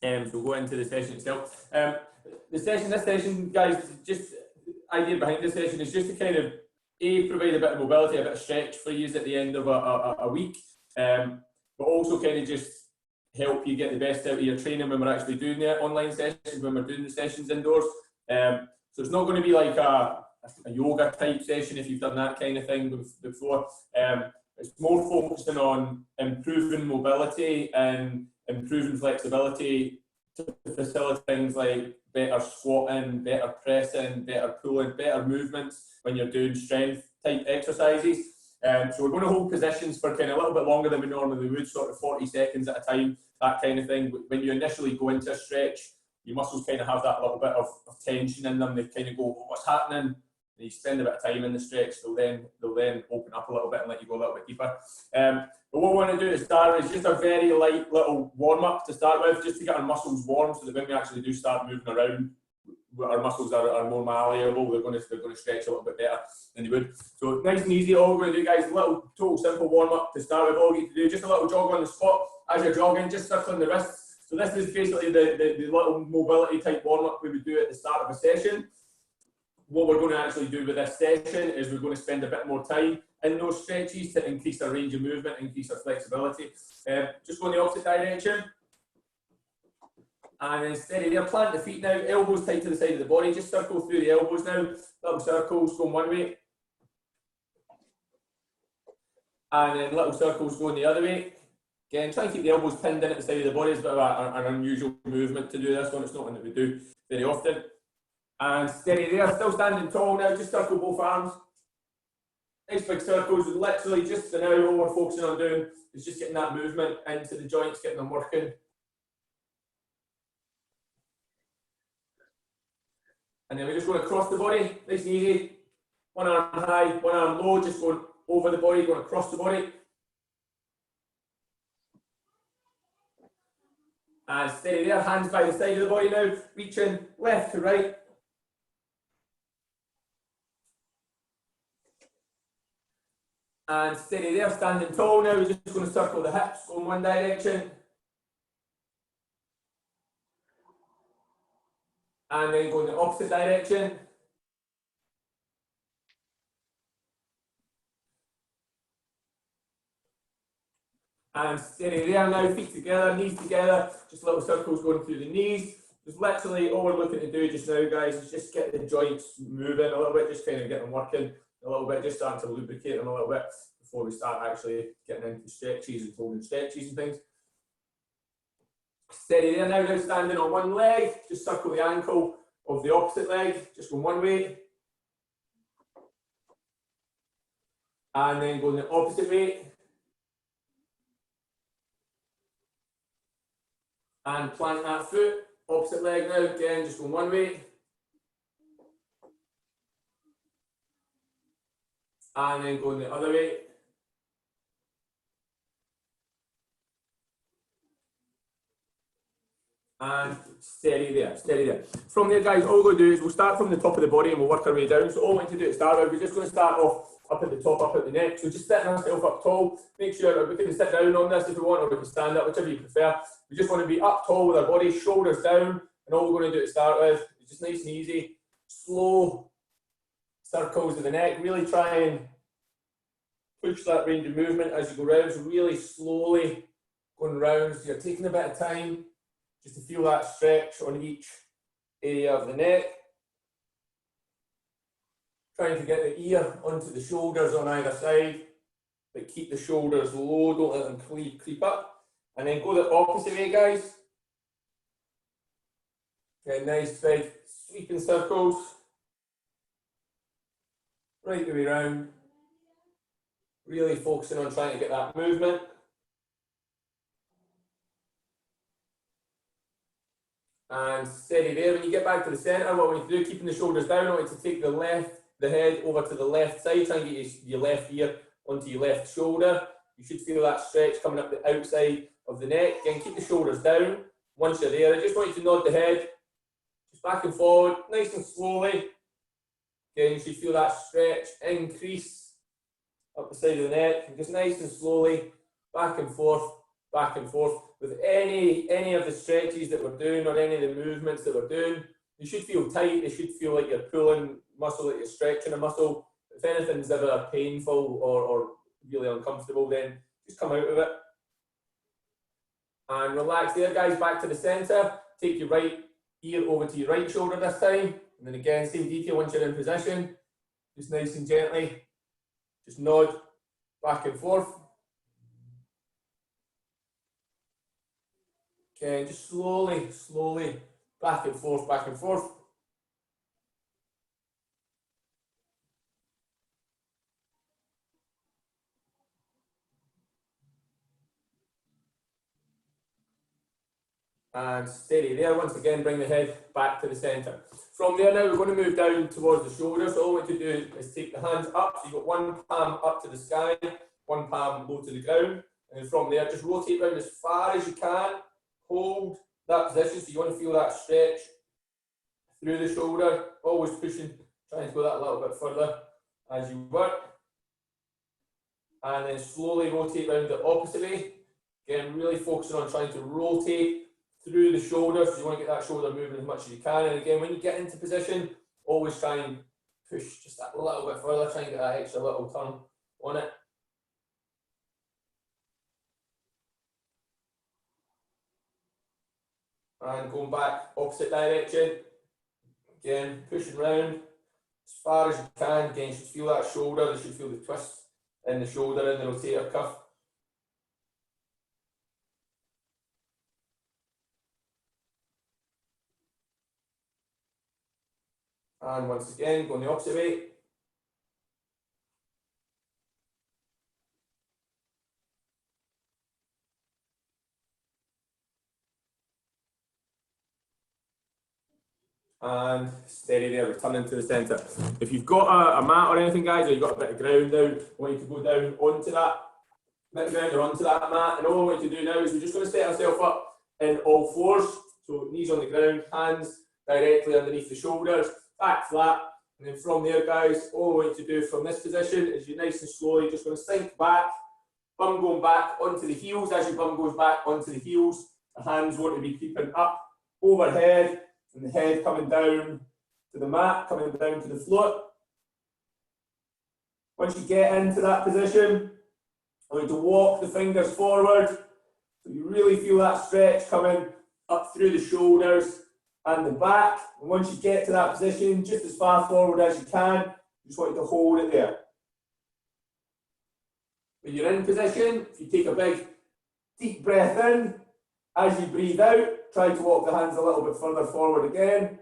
So we'll go into the session itself. This session, guys, just idea behind this session is just to kind of provide a bit of mobility, a bit of stretch for you at the end of a week, but also kind of just help you get the best out of your training when we're actually doing the online sessions, when we're doing the sessions indoors. So it's not going to be like a yoga type session if you've done that kind of thing before. It's more focusing on improving mobility and improving flexibility to facilitate things like better squatting, better pressing, better pulling, better movements when you're doing strength type exercises. So we're going to hold positions for kind of a little bit longer than we normally would, sort of 40 seconds at a time, that kind of thing. When you initially go into a stretch, your muscles kind of have that little bit of tension in them. They kind of go, what's happening? And you spend a bit of time in the stretch, they'll then open up a little bit and let you go a little bit deeper. But what we want to do to start is just a very light little warm-up to start with, just to get our muscles warm so that when we actually do start moving around, our muscles are more malleable, they're going to stretch a little bit better than they would. So nice and easy, all we're going to do, guys, a little total simple warm-up to start with. All you need to do, just a little jog on the spot as you're jogging, just circling the wrists. So this is basically the little mobility type warm-up we would do at the start of a session. What we're going to actually do with this session is we're going to spend a bit more time in those stretches to increase our range of movement, increase our flexibility. Just go in the opposite direction. And then steady there, plant the feet now, elbows tight to the side of the body, just circle through the elbows now, little circles going one way. And then little circles going the other way. Again, try and keep the elbows pinned in at the side of the body. It's a bit of an unusual movement to do this one, it's not one that we do very often. And steady there, still standing tall now, just circle both arms. Nice big circles, literally just for now, all we're focusing on doing is just getting that movement into the joints, getting them working. And then we're just going across the body, nice and easy. One arm high, one arm low, just going over the body, going across the body. And steady there, hands by the side of the body now, reaching left to right. And steady there, standing tall now, we're just going to circle the hips, go in one direction. And then go in the opposite direction. And steady there now, feet together, knees together, just little circles going through the knees. Just literally all we're looking to do just now, guys, is just get the joints moving a little bit, just kind of get them working a little bit, just starting to lubricate them a little bit before we start actually getting into stretches and holding stretches and things. Steady there now, standing on one leg, just circle the ankle of the opposite leg, just going one way. And then going the opposite way. And plant that foot, opposite leg now, again, just going one way. And then going the other way. And steady there, steady there. From there, guys, all we're going to do is we'll start from the top of the body and we'll work our way down. So all we need to do to start with, we're just going to start off up at the top, up at the neck. So just setting ourselves up tall. Make sure we can sit down on this if we want, or we can stand up, whichever you prefer. We just want to be up tall with our body, shoulders down. And all we're going to do to start with is just nice and easy, slow circles of the neck. Really try and push that range of movement as you go round. So really slowly going round. So you're taking a bit of time just to feel that stretch on each area of the neck. Trying to get the ear onto the shoulders on either side, but keep the shoulders low, don't let them creep up. And then go the opposite way, guys. Okay, nice big sweeping circles. Right the way round. Really focusing on trying to get that movement. And steady there. When you get back to the centre, what we need to do, keeping the shoulders down, I want you to take the head over to the left side, try and get your left ear onto your left shoulder. You should feel that stretch coming up the outside of the neck. Again, keep the shoulders down. Once you're there, I just want you to nod the head, just back and forward, nice and slowly. Again, you should feel that stretch increase up the side of the neck, and just nice and slowly, back and forth, with any of the stretches that we're doing or any of the movements that we're doing, they should feel tight, they should feel like you're pulling muscle, like you're stretching a muscle. If anything's ever painful or really uncomfortable, then just come out of it. And relax there, guys, back to the centre. Take your right ear over to your right shoulder this time. And then again, same detail once you're in position. Just nice and gently. Just nod back and forth. Okay, just slowly back and forth, back and forth. And steady there. Once again, bring the head back to the centre. From there now, we're going to move down towards the shoulders. So all we want to do is take the hands up. So you've got one palm up to the sky, one palm low to the ground. And then from there, just rotate around as far as you can. Hold that position. So you want to feel that stretch through the shoulder. Always pushing, trying to go that a little bit further as you work. And then slowly rotate around the opposite way. Again, really focusing on trying to rotate through the shoulders. So you want to get that shoulder moving as much as you can. And again, when you get into position, always try and push just that little bit further, try and get that extra little turn on it. And going back opposite direction. Again, pushing round as far as you can. Again, you should feel that shoulder, you should feel the twist in the shoulder and the rotator cuff. And once again, going the opposite way. And steady there, returning to the centre. If you've got a mat or anything, guys, or you've got a bit of ground down, I want you to go down onto that bit of ground or onto that mat. And all we want to do now is we're just going to set ourselves up in all fours. So knees on the ground, hands directly underneath the shoulders, back flat. And then from there, guys, all we want to do from this position is you're nice and slowly just going to sink back, bum going back onto the heels. As your bum goes back onto the heels, the hands want to be keeping up overhead, and the head coming down to the mat, coming down to the floor. Once you get into that position, I want you to walk the fingers forward. So you really feel that stretch coming up through the shoulders and the back. And once you get to that position, just as far forward as you can, you just want you to hold it there. When you're in position, if you take a big deep breath in, as you breathe out, try to walk the hands a little bit further forward again.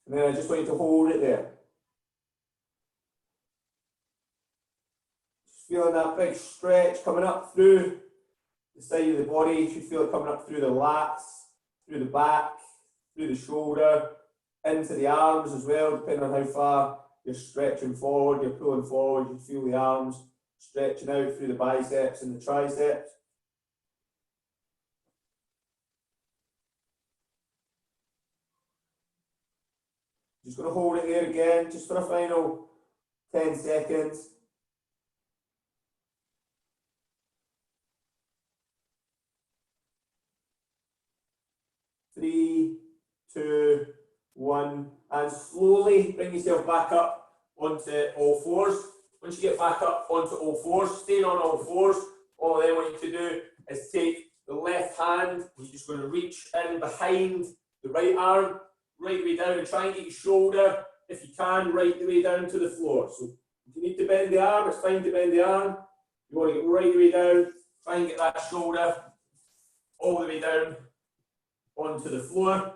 And then I just want you to hold it there. Just feeling that big stretch coming up through the side of the body. You should feel it coming up through the lats, through the back, through the shoulder, into the arms as well, depending on how far you're stretching forward, you're pulling forward, you feel the arms stretching out through the biceps and the triceps. Just going to hold it there again, just for a final 10 seconds. Three, two, one, and slowly bring yourself back up onto all fours. Once you get back up onto all fours, staying on all fours, all I then want you to do is take the left hand, you're just going to reach in behind the right arm, right the way down, and try and get your shoulder, if you can, right the way down to the floor. So if you need to bend the arm, it's fine to bend the arm. You want to get right the way down, try and get that shoulder all the way down onto the floor.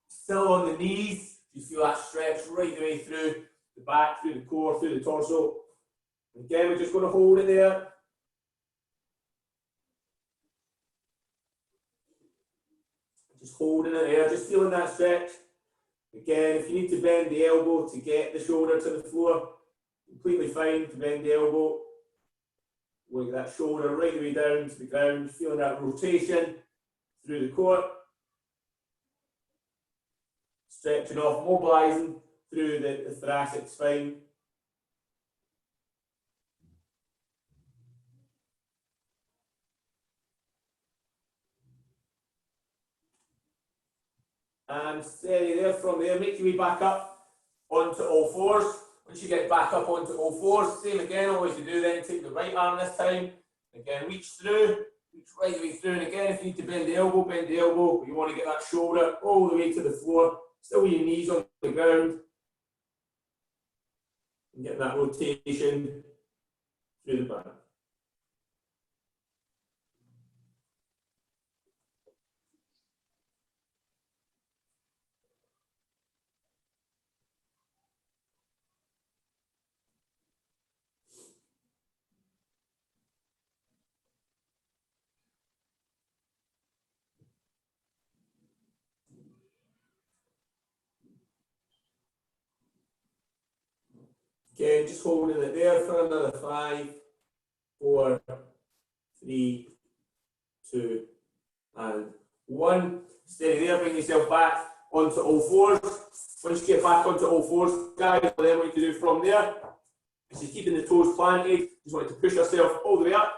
Still on the knees, you feel that stretch right the way through the back, through the core, through the torso. Again, we're just going to hold it there. Just holding it there, just feeling that stretch. Again, if you need to bend the elbow to get the shoulder to the floor, completely fine to bend the elbow. We'll get that shoulder right the way down to the ground, feeling that rotation through the core. Stretching off, mobilising through the thoracic spine. And steady there. From there, make your way back up onto all fours. Once you get back up onto all fours, same again, always you do then, take the right arm this time. Again, reach through, reach right the way through, and again, if you need to bend the elbow, but you want to get that shoulder all the way to the floor, still with your knees on the ground, and get that rotation through the back. Again, just holding it there for another 5, 4, 3, 2, and 1. Steady there, bring yourself back onto all fours. Once you get back onto all fours, guys, then what you do from there is you're keeping the toes planted. Just want to push yourself all the way up,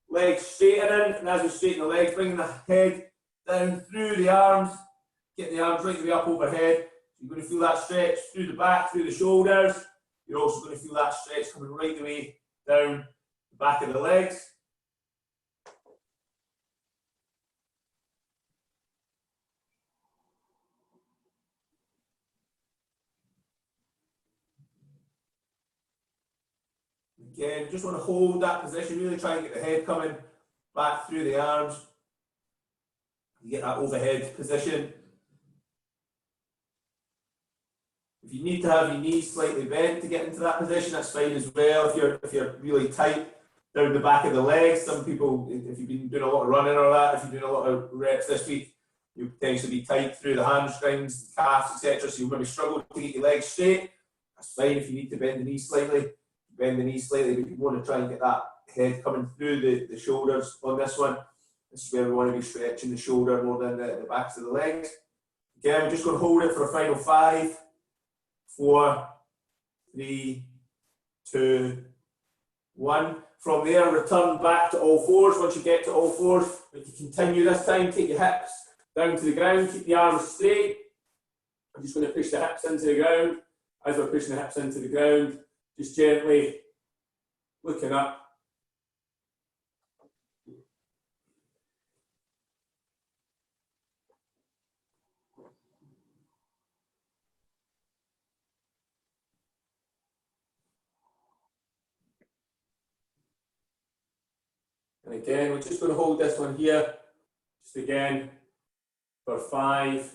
legs straightening, and as you straighten the legs, bring the head down through the arms, get the arms right the way up overhead. You're going to feel that stretch through the back, through the shoulders. You're also going to feel that stretch coming right the way down the back of the legs. Again, just want to hold that position, really try and get the head coming back through the arms. You get that overhead position. If you need to have your knees slightly bent to get into that position, that's fine as well. If you're really tight down the back of the legs, some people, if you've been doing a lot of running or that, if you're doing a lot of reps this week, you'll potentially be tight through the hamstrings, the calves, etc. So you'll maybe struggle to get your legs straight. That's fine if you need to bend the knees slightly. Bend the knees slightly, but you want to try and get that head coming through the shoulders on this one. This is where we want to be stretching the shoulder more than the backs of the legs. Again, we're just going to hold it for a final 5, 4, 3, 2, 1. From there, return back to all fours. Once you get to all fours, if you continue this time, take your hips down to the ground, keep the arms straight. I'm just going to push the hips into the ground. As we're pushing the hips into the ground, just gently looking up. And again, we're just going to hold this one here, just again, for 5,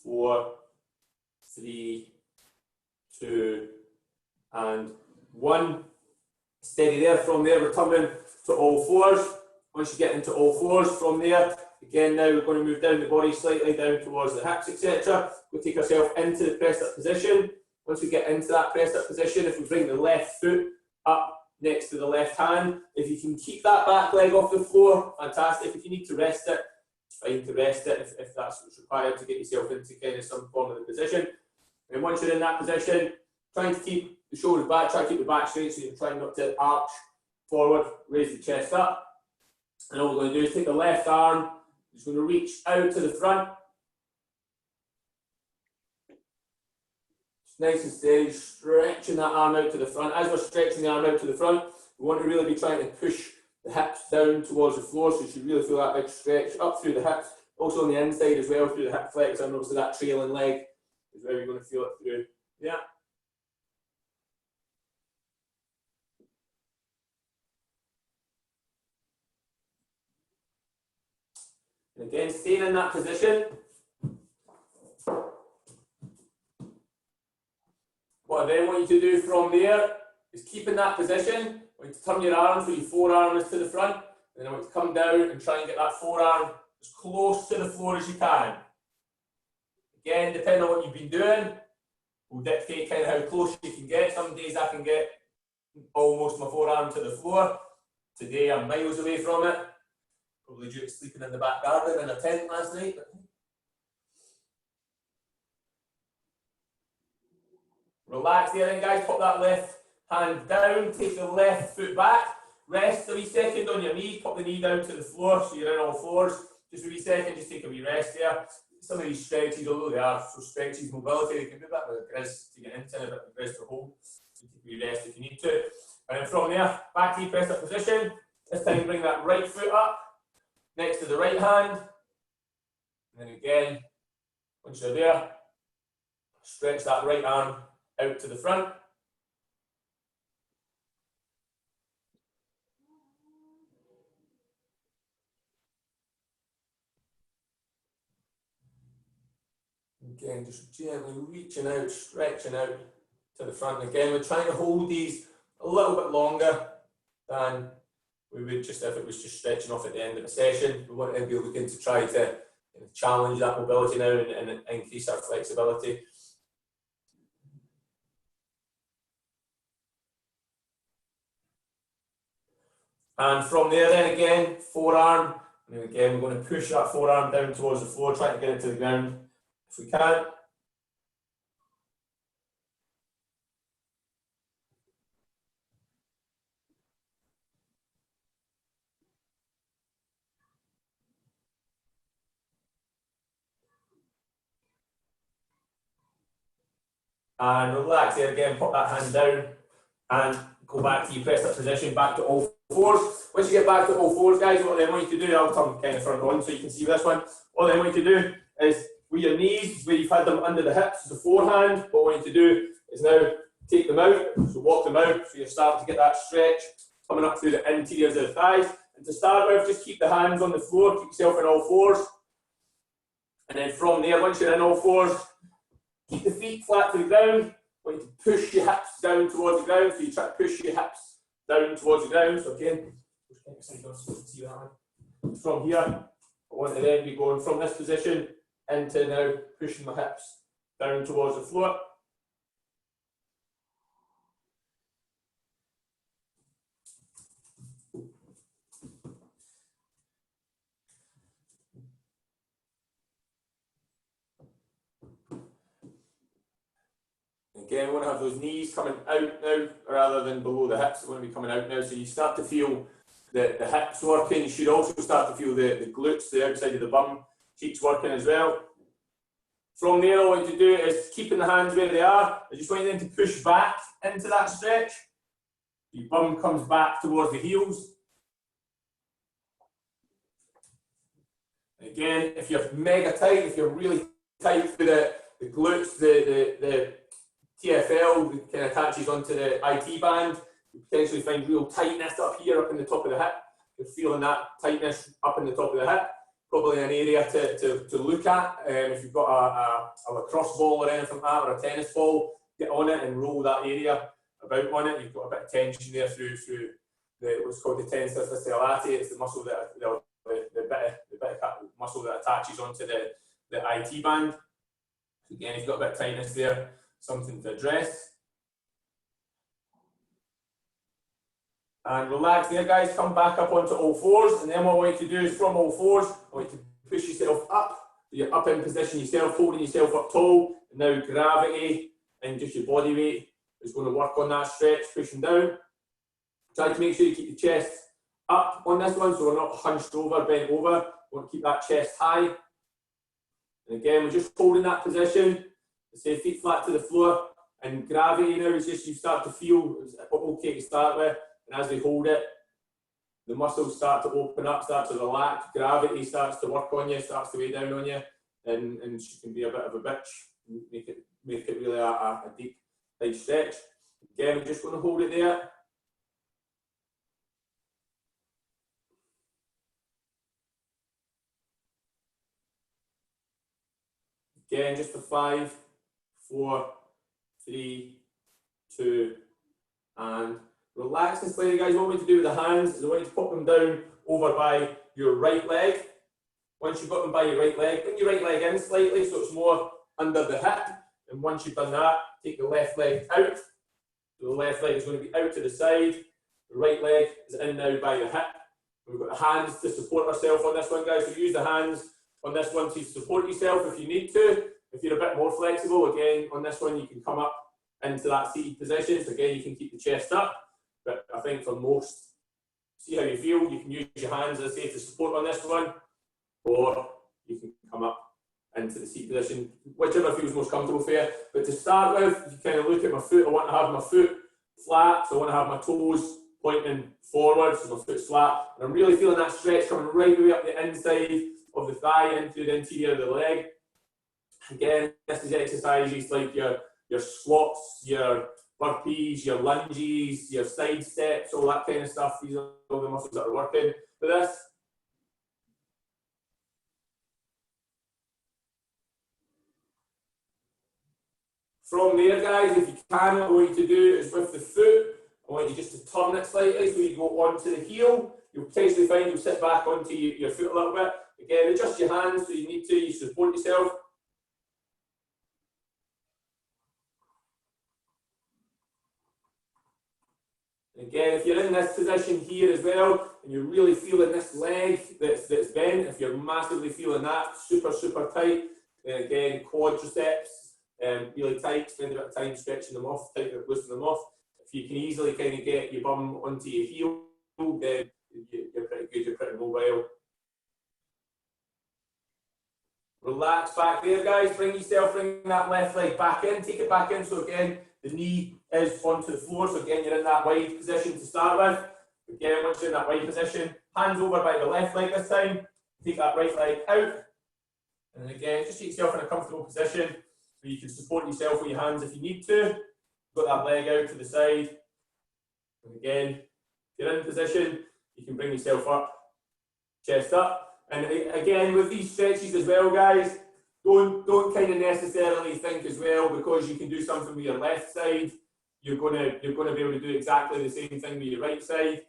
4, 3, 2, and 1. Steady there. From there, we're coming to all fours. Once you get into all fours, from there, again, now we're going to move down the body slightly, down towards the hips, etc. We'll take ourselves into the pressed up position. Once we get into that pressed up position, if we bring the left foot up next to the left hand, if you can keep that back leg off the floor, fantastic. If you need to rest it, it's fine to rest it if that's what's required to get yourself into kind of some form of the position. And once you're in that position, trying to keep the shoulders back, try to keep the back straight so you're trying not to arch forward, raise the chest up. And all we're going to do is take the left arm, just going to reach out to the front. Just nice and steady, stretching that arm out to the front. As we're stretching the arm out to the front, we want to really be trying to push the hips down towards the floor, so you should really feel that big stretch up through the hips. Also on the inside as well, through the hip flexor, and also that trailing leg is where you're going to feel it through. Yeah. And again, staying in that position. What I then want you to do from there is keep in that position. I want you to turn your arms with your forearm is to the front, and then I want you to come down and try and get that forearm as close to the floor as you can. Again, depending on what you've been doing, will dictate kind of how close you can get. Some days I can get almost my forearm to the floor. Today I'm miles away from it. Probably due to sleeping in the back garden in a tent last night. Relax there then, guys. Pop that left hand down. Take the left foot back. Rest a wee second on your knee. Pop the knee down to the floor so you're in all fours. Just a wee second. Just take a wee rest there. some of these stretches, although they are so stretches, mobility, they can be a bit of a grizz to get into and a bit of a grizz to hold. You can rest if you need to. And then from there, back to press up position. This time bring that right foot up next to the right hand. And then again, once you're there, stretch that right arm out to the front. Again, just gently reaching out, stretching out to the front. Again, we're trying to hold these a little bit longer than we would just if it was just stretching off at the end of a session. We want to be looking to try to challenge that mobility now and increase our flexibility. And from there then again, forearm, and then again we're going to push that forearm down towards the floor, trying to get it to the ground if we can. And relax there again, put that hand down and go back to your press up position, back to all fours. Once you get back to all fours, guys, what I want you to do, I'll turn kind of front on so you can see this one. What I want you to do is with your knees, where you've had them under the hips beforehand, what I want you to do is now take them out, so walk them out, so you're starting to get that stretch coming up through the interiors of the thighs. And to start with, just keep the hands on the floor, keep yourself in all fours. And then from there, once you're in all fours, keep the feet flat to the ground. I want you to push your hips down towards the ground. So you try to push your hips down towards the ground. So again, from here, I want to then be going from this position into now pushing my hips down towards the floor. Again, we want to have those knees coming out now rather than below the hips. They want to be coming out now. So you start to feel the hips working. You should also start to feel the glutes, the outside of the bum cheeks working as well. From there, all I want you to do is keeping the hands where they are. I just want you then to push back into that stretch. Your bum comes back towards the heels. Again, if you're mega tight, if you're really tight for the glutes, the TFL that kind of attaches onto the IT band, you potentially find real tightness up here, up in the top of the hip. You're feeling that tightness up in the top of the hip. Probably an area to look at. If you've got a lacrosse ball or anything like that, or a tennis ball, get on it and roll that area about on it. You've got a bit of tension there through the what's called the tensor fasciolata. It's the muscle that the bit of muscle that attaches onto the IT band. Again, if you've got a bit of tightness there, something to address. And relax there, guys. Come back up onto all fours. And then what I want you to do is from all fours, I want you to push yourself up. So you're up in position yourself, holding yourself up tall. And now gravity and just your body weight is going to work on that stretch, pushing down. Try to make sure you keep your chest up on this one, so we're not hunched over, bent over. We want to keep that chest high. And again, we're just holding that position. Say feet flat to the floor. And gravity now is just you start to feel okay to start with. And as we hold it, the muscles start to open up, start to relax. Gravity starts to work on you, starts to weigh down on you, and she can be a bit of a bitch. Make it really a deep, tight stretch. Again, we're just going to hold it there. Again, just for 5, 4, 3, 2, and relax and slightly, guys. What I want you to do with the hands is I want you to put them down over by your right leg. Once you've got them by your right leg, bring your right leg in slightly so it's more under the hip. And once you've done that, take the left leg out. So the left leg is going to be out to the side. The right leg is in now by the hip. We've got the hands to support ourselves on this one, guys. So use the hands on this one to support yourself if you need to. If you're a bit more flexible, again, on this one, you can come up into that seated position. So again, you can keep the chest up. But I think for most, see how you feel. You can use your hands, as I say, to support on this one, or you can come up into the seat position, whichever feels most comfortable for you. But to start with, if you kind of look at my foot, I want to have my foot flat, so I want to have my toes pointing forward, so my foot's flat, and I'm really feeling that stretch coming right the way up the inside of the thigh into the interior of the leg. Again, this is exercises like your squats, your burpees, your lunges, your side steps, all that kind of stuff. These are all the muscles that are working for this. From there, guys, if you can, what I want you to do is with the foot, I want you just to turn it slightly so you go onto the heel. You'll potentially find you'll sit back onto your foot a little bit. Again, adjust your hands so you need to, you support yourself. Again, if you're in this position here as well, and you're really feeling this leg that's bent, if you're massively feeling that, super, super tight, then again, quadriceps, really tight, spend a bit of time stretching them off, tighten or loosen them off. If you can easily kind of get your bum onto your heel, then you're pretty good, you're pretty mobile. Relax back there, guys. Bring that left leg back in, take it back in. So again, the knee is onto the floor. So again, you're in that wide position to start with. Again, once you're in that wide position, hands over by the left leg this time. Take that right leg out. And again, just get yourself in a comfortable position where you can support yourself with your hands if you need to. Got that leg out to the side. And again, if you're in position, you can bring yourself up, chest up. And again, with these stretches as well, guys, don't kind of necessarily think as well because you can do something with your left side, you're gonna be able to do exactly the same thing with your right side.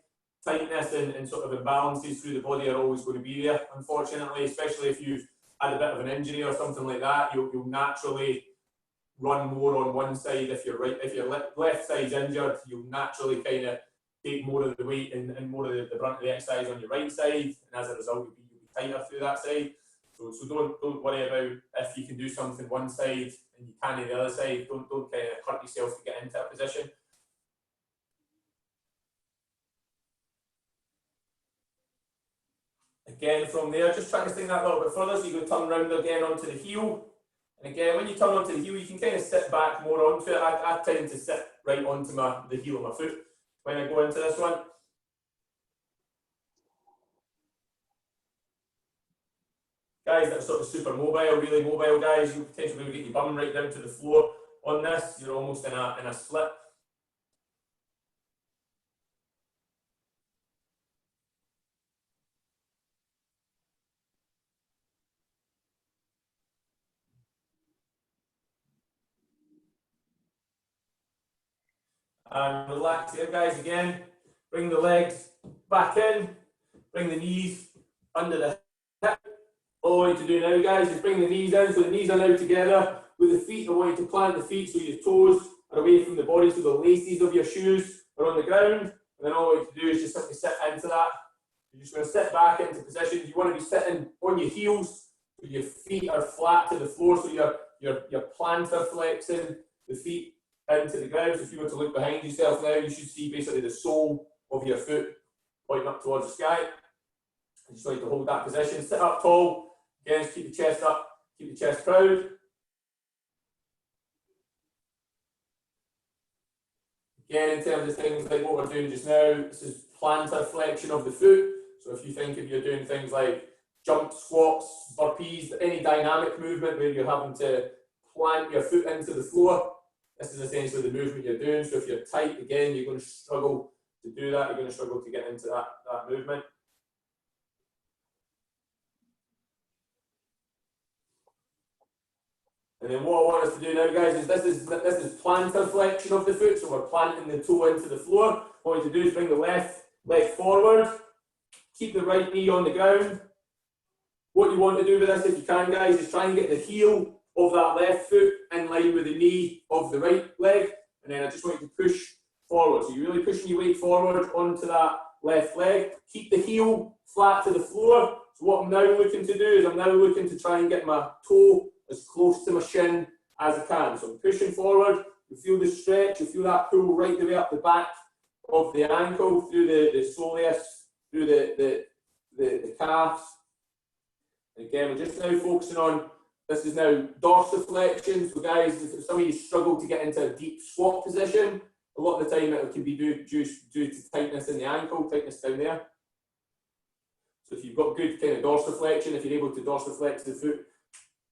Tightness and sort of imbalances through the body are always going to be there, unfortunately, especially if you've had a bit of an injury or something like that. You'll naturally run more on one side. If your left side's injured, you'll naturally kind of take more of the weight and more of the brunt of the exercise on your right side, and as a result, you'll be tighter through that side. So don't worry about if you can do something one side and you can't on the other side. Don't kind of hurt yourself to get into a position. Again, from there, just try to swing that a little bit further, so you can turn around again onto the heel. And again, when you turn onto the heel, you can kind of sit back more onto it. I tend to sit right onto the heel of my foot when I go into this one. Guys that are sort of super mobile, really mobile guys, you potentially get your bum right down to the floor on this. You're almost in a split. And relax here, guys, again. Bring the legs back in, bring the knees under the hip. All I want you to do now, guys, is bring the knees in, so the knees are now together. With the feet, I want you to plant the feet so your toes are away from the body, so the laces of your shoes are on the ground. And then all I want you to do is just simply sit into that. You're just going to sit back into position. You want to be sitting on your heels, so your feet are flat to the floor, so your plantar flexing the feet into the ground. So if you were to look behind yourself now, you should see basically the sole of your foot pointing up towards the sky. I just want you to hold that position. Sit up tall. Again, just keep the chest up, keep the chest proud. Again, in terms of things like what we're doing just now, this is plantar flexion of the foot. So if you're doing things like jump squats, burpees, any dynamic movement where you're having to plant your foot into the floor, this is essentially the movement you're doing. So if you're tight, again, you're going to struggle to do that. You're going to struggle to get into that movement. And then what I want us to do now, guys, is this is plantar flexion of the foot. So we're planting the toe into the floor. What you do is bring the left leg forward, keep the right knee on the ground. What you want to do with this, if you can, guys, is try and get the heel of that left foot in line with the knee of the right leg. And then I just want you to push forward. So you're really pushing your weight forward onto that left leg. Keep the heel flat to the floor. So what I'm now looking to do is I'm now looking to try and get my toe as close to my shin as I can. So I'm pushing forward, you feel the stretch, you feel that pull right the way up the back of the ankle, through the soleus, through the calves. And again, we're just now focusing on This is now dorsiflexion. So guys, if some of you struggle to get into a deep squat position, a lot of the time it can be due to tightness in the ankle, tightness down there. So if you've got good kind of dorsiflexion, if you're able to dorsiflex the foot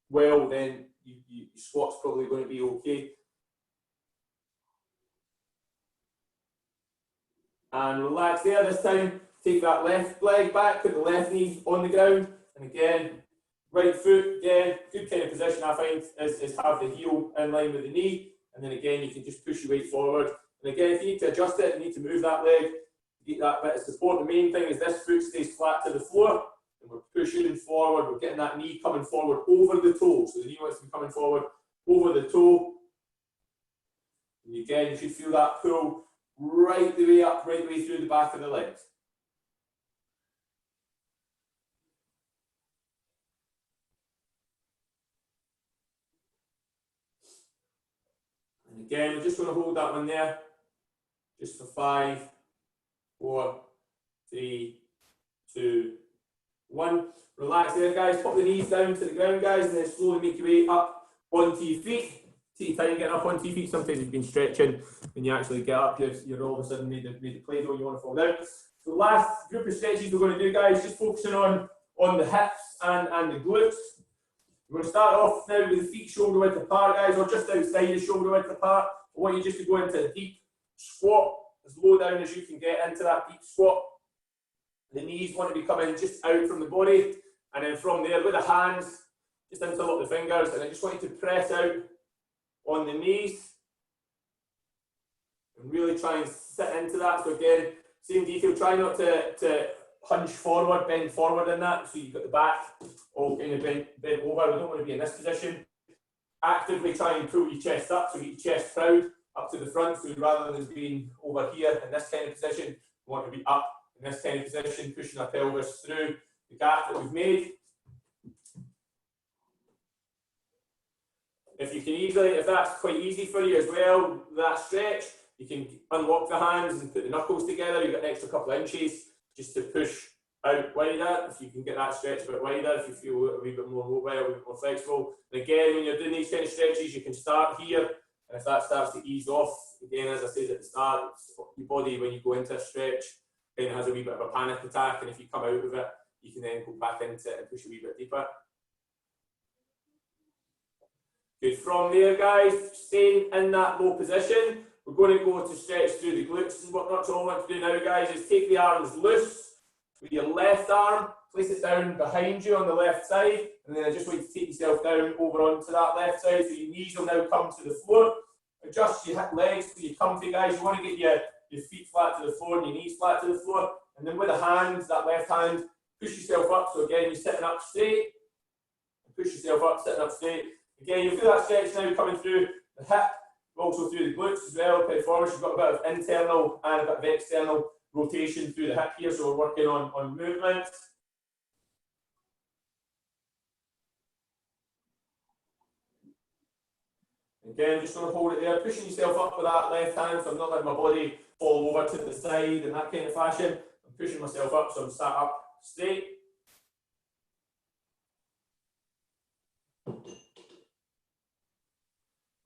well, then your squat's probably going to be okay. And relax there this time. Take that left leg back, put the left knee on the ground, and again, right foot, again, good kind of position I find is have the heel in line with the knee, and then again you can just push your weight forward. And again, if you need to adjust it, you need to move that leg, get that bit of support. The main thing is this foot stays flat to the floor, and we're pushing forward, we're getting that knee coming forward over the toe. So the knee wants to be coming forward over the toe. And again, you should feel that pull right the way up, right the way through the back of the legs. And again, we're just going to hold that one there, just for 5, 4, 3, 2, 1. Relax there, guys. Pop the knees down to the ground, guys, and then slowly make your way up onto your feet. Take your time getting up onto your feet. Sometimes you've been stretching, when you actually get up, you're all of a sudden made the Play-Doh, you want to fall down. So the last group of stretches we're going to do, guys, just focusing on the hips and the glutes. We're going to start off now with the feet shoulder width apart, guys, or just outside the shoulder width apart. I want you just to go into a deep squat, as low down as you can get into that deep squat. The knees want to be coming just out from the body, and then from there with the hands, just interlock the fingers, and I just want you to press out on the knees and really try and sit into that. So again, same detail, try not to hunch forward, bend forward in that, so you've got the back all kind of bent over. We don't want to be in this position. Actively try and pull your chest up, so get your chest proud up to the front, so rather than being over here in this kind of position, we want to be up in this kind of position, pushing our pelvis through the gap that we've made. If you can easily, if that's quite easy for you as well, that stretch, you can unlock the hands and put the knuckles together. You've got an extra couple of inches just to push out wider. If you can get that stretch a bit wider, if you feel a wee bit more mobile, a wee bit more flexible. And again, when you're doing these kind of stretches, you can start here. And if that starts to ease off, again, as I said at the start, your body, when you go into a stretch, kind of has a wee bit of a panic attack. And if you come out of it, you can then go back into it and push a wee bit deeper. Good. From there, guys, staying in that low position, we're going to go to stretch through the glutes and whatnot. So all I want to do now, guys, is take the arms loose with your left arm, place it down behind you on the left side, and then I just want you to take yourself down over onto that left side. So your knees will now come to the floor. Adjust your legs so you're comfy, guys. You want to get your feet flat to the floor and your knees flat to the floor. And then with the hands, that left hand, push yourself up. So again, you're sitting up straight. Push yourself up, sitting up straight. Again, you'll feel that stretch now coming through the hip, also through the glutes as well, piriformis. You've got a bit of internal and a bit of external rotation through the hip here, so we're working on movement. Again, just going to hold it there, pushing yourself up with that left hand, so I'm not letting my body fall over to the side in that kind of fashion. I'm pushing myself up, so I'm sat up straight.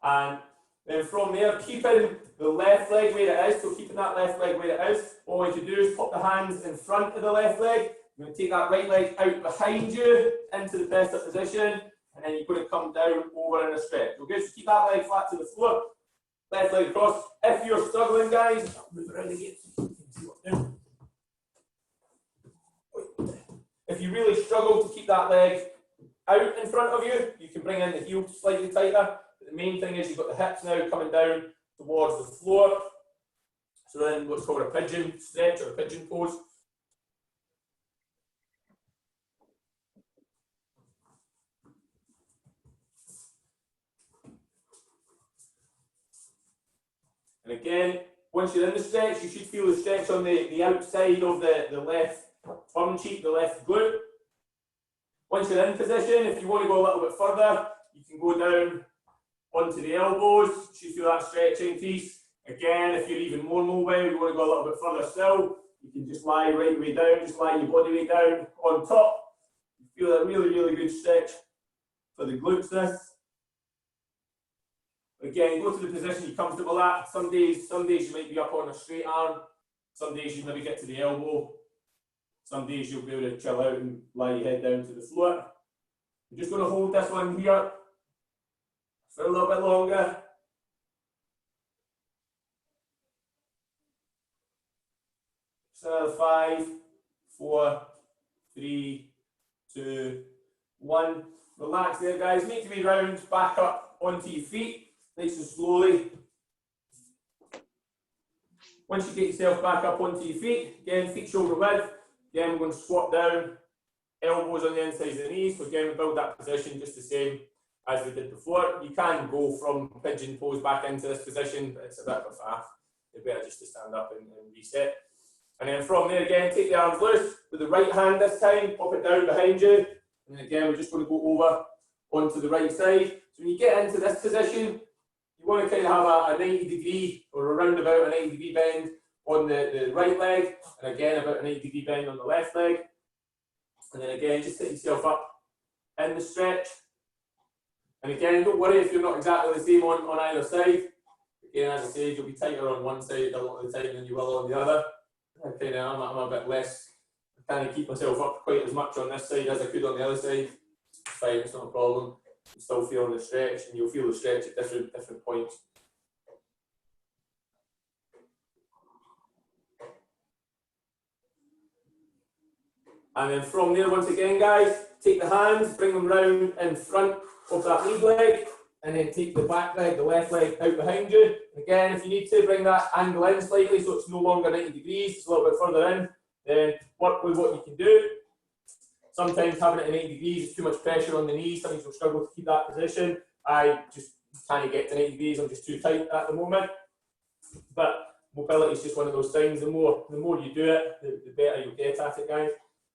And then from there, keeping the left leg where it is, so keeping that left leg where it is, all you need to do is pop the hands in front of the left leg. You're going to take that right leg out behind you into the press up position, and then you're going to come down over in a stretch. Okay, so keep that leg flat to the floor, left leg across. If you're struggling, guys, I'll move around again so you can see what's doing. If you really struggle to keep that leg out in front of you, you can bring in the heel slightly tighter. The main thing is you've got the hips now coming down towards the floor. So then what's called a pigeon stretch or a pigeon pose. And again, once you're in the stretch, you should feel the stretch on the outside of the left bum cheek, the left glute. Once you're in position, if you want to go a little bit further, you can go down onto the elbows. You should feel that stretching piece. Again, if you're even more mobile, you want to go a little bit further still, you can just lie right the way down, just lie your body weight down on top. You feel a really, really good stretch for the glutes this. Again, go to the position you're comfortable at. Some days you might be up on a straight arm. Some days you maybe get to the elbow. Some days you'll be able to chill out and lie your head down to the floor. I'm just going to hold this one here for a little bit longer. Just another 5, 4, 3, 2, 1. Relax there, guys. Make your way round, back up onto your feet. Nice and slowly. Once you get yourself back up onto your feet, again, feet shoulder width. Again, we're going to squat down, elbows on the inside of the knees. So again, we build that position just the same as we did before. You can go from pigeon pose back into this position, but it's a bit of a faff. It's better just to stand up and reset. And then from there again, take the arms loose with the right hand this time, pop it down behind you. And then again, we're just going to go over onto the right side. So when you get into this position, you want to kind of have a 90 degree or around about a 90 degree bend on the right leg, and again about a 90 degree bend on the left leg. And then again, just set yourself up in the stretch. And again, don't worry if you're not exactly the same on either side. Again, as I said, you'll be tighter on one side a lot of the time than you will on the other. I'm a bit less, I can't keep myself up quite as much on this side as I could on the other side. It's fine, it's not a problem. I'm still feeling the stretch, and you'll feel the stretch at different points. And then from there, once again, guys, take the hands, bring them round in front of that lead leg, and then take the back leg, the left leg, out behind you. Again, if you need to, bring that angle in slightly so it's no longer 90 degrees, it's a little bit further in. Then work with what you can do. Sometimes having it at 90 degrees is too much pressure on the knees. Sometimes you'll struggle to keep that position. I just can't get to 90 degrees. I'm just too tight at the moment. But mobility is just one of those things. The more you do it, the better you'll get at it, guys.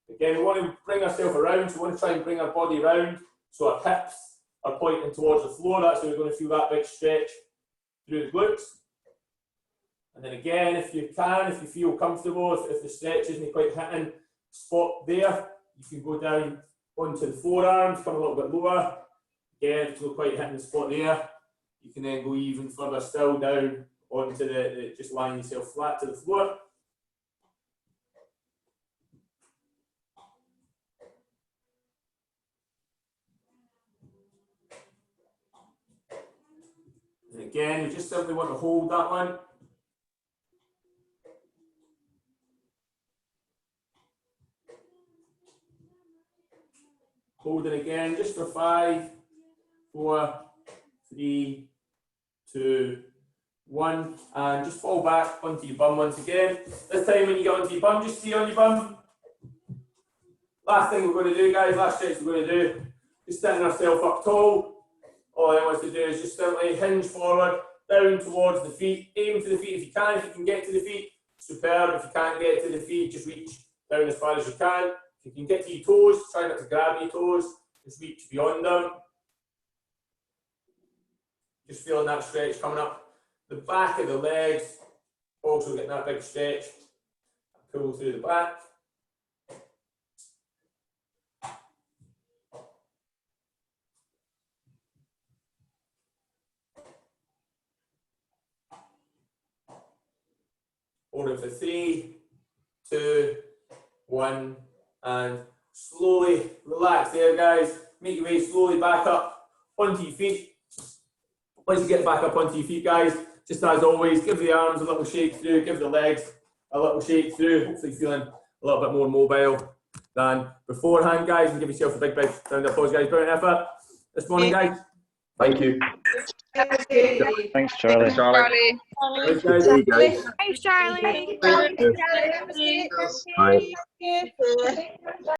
Again, we want to bring ourselves around. So we want to try and bring our body around so our hips are pointing towards the floor. That's how we're going to feel that big stretch through the glutes. And then again, if you feel comfortable, if the stretch isn't quite hitting spot there, you can go down onto the forearms, come a little bit lower. Again, if it's not quite hitting the spot there, you can then go even further still down onto just lying yourself flat to the floor. And again, you just simply want to hold that one. Hold it again, just for 5, 4, 3, 2, 1, and just fall back onto your bum once again. This time when you get onto your bum, just stay on your bum. Last thing we're going to do, guys, last stretch we're going to do, just standing ourselves up tall. All I want to do is just simply hinge forward, down towards the feet, aim for the feet if you can get to the feet, superb. If you can't get to the feet, just reach down as far as you can. If you can get to your toes, try not to grab your toes, just reach beyond them. Just feeling that stretch coming up the back of the legs, also getting that big stretch, pull through the back. Hold it for 3, 2, 1, and slowly relax there, guys. Make your way slowly back up onto your feet. Once you get back up onto your feet, guys, just as always, give the arms a little shake through, give the legs a little shake through, hopefully feeling a little bit more mobile than beforehand, guys, and give yourself a big round of applause, guys. Brilliant effort this morning, guys. Thank you. Thanks, Charlie. Thanks, Charlie. Thanks, guys. Thanks, Charlie. Bye.